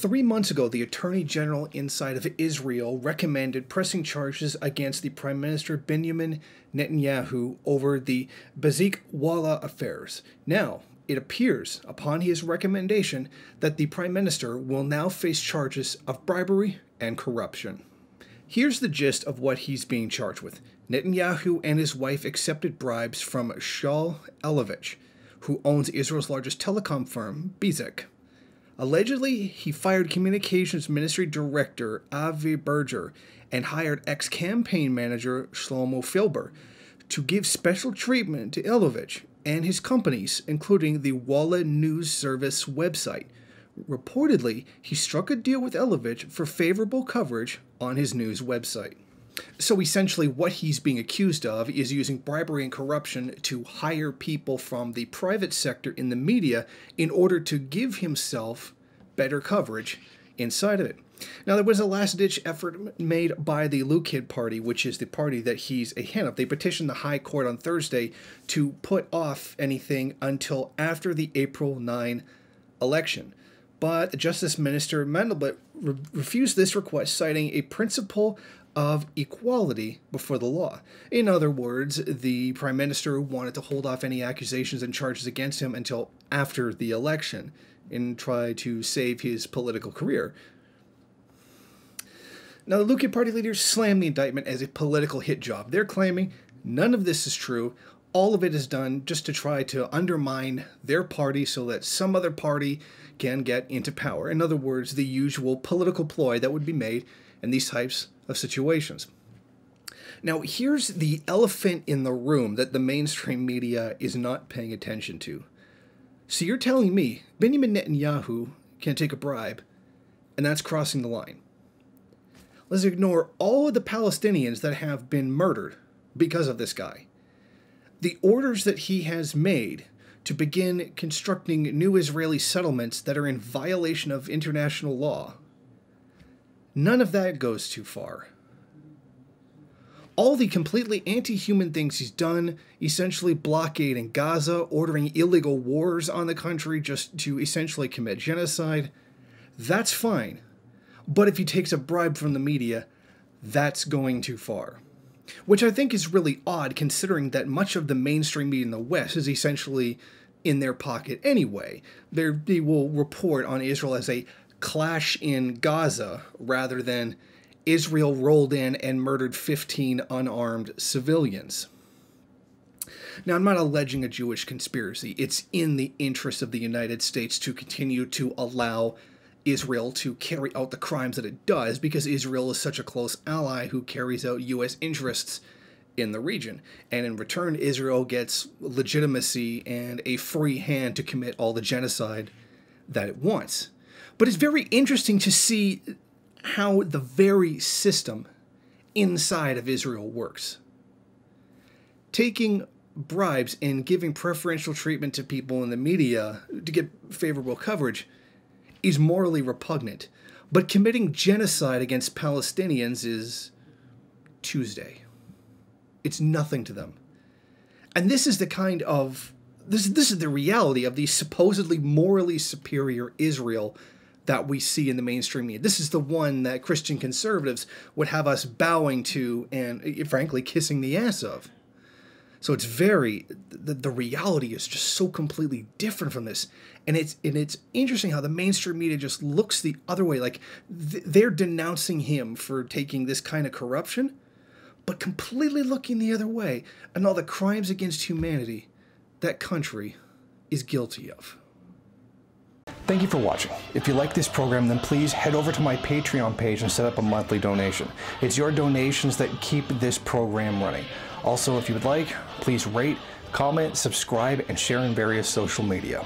3 months ago, the Attorney General inside of Israel recommended pressing charges against the Prime Minister Benjamin Netanyahu over the Wallah affairs. Now, it appears, upon his recommendation, that the Prime Minister will now face charges of bribery and corruption. Here's the gist of what he's being charged with. Netanyahu and his wife accepted bribes from Shaul Elovich, who owns Israel's largest telecom firm, Bezek. Allegedly, he fired Communications Ministry Director Avi Berger and hired ex-campaign manager Shlomo Filber to give special treatment to Elovich and his companies, including the Wallah News Service website. Reportedly, he struck a deal with Elovich for favorable coverage on his news website. So essentially what he's being accused of is using bribery and corruption to hire people from the private sector in the media in order to give himself better coverage inside of it. Now, there was a last-ditch effort made by the Likud party, which is the party that he's a head of. They petitioned the High Court on Thursday to put off anything until after the April 9 election. But Justice Minister Mandelblit refused this request, citing a principle of equality before the law. In other words, the Prime Minister wanted to hold off any accusations and charges against him until after the election and try to save his political career. Now, the Likud party leaders slammed the indictment as a political hit job. They're claiming none of this is true. All of it is done just to try to undermine their party so that some other party can get into power. In other words, the usual political ploy that would be made in these types of situations. Now, here's the elephant in the room that the mainstream media is not paying attention to. So you're telling me Benjamin Netanyahu can take a bribe, and that's crossing the line. Let's ignore all of the Palestinians that have been murdered because of this guy. The orders that he has made to begin constructing new Israeli settlements that are in violation of international law, none of that goes too far. All the completely anti-human things he's done, essentially blockading Gaza, ordering illegal wars on the country just to essentially commit genocide, that's fine. But if he takes a bribe from the media, that's going too far. Which I think is really odd, considering that much of the mainstream media in the West is essentially in their pocket anyway. They will report on Israel as a clash in Gaza rather than Israel rolled in and murdered 15 unarmed civilians. Now, I'm not alleging a Jewish conspiracy. It's in the interest of the United States to continue to allow Israel to carry out the crimes that it does, because Israel is such a close ally who carries out U.S. interests in the region. And in return, Israel gets legitimacy and a free hand to commit all the genocide that it wants. But it's very interesting to see how the very system inside of Israel works. Taking bribes and giving preferential treatment to people in the media to get favorable coverage is morally repugnant, but committing genocide against Palestinians is Tuesday. It's nothing to them. And this is the kind of, this is the reality of the supposedly morally superior Israel that we see in the mainstream media. This is the one that Christian conservatives would have us bowing to and, frankly, kissing the ass of. So it's the reality is just so completely different from this. And it's interesting how the mainstream media just looks the other way. Like, they're denouncing him for taking this kind of corruption, but completely looking the other way and all the crimes against humanity that country is guilty of. Thank you for watching. If you like this program, then please head over to my Patreon page and set up a monthly donation. It's your donations that keep this program running. Also, if you would like, please rate, comment, subscribe, and share in various social media.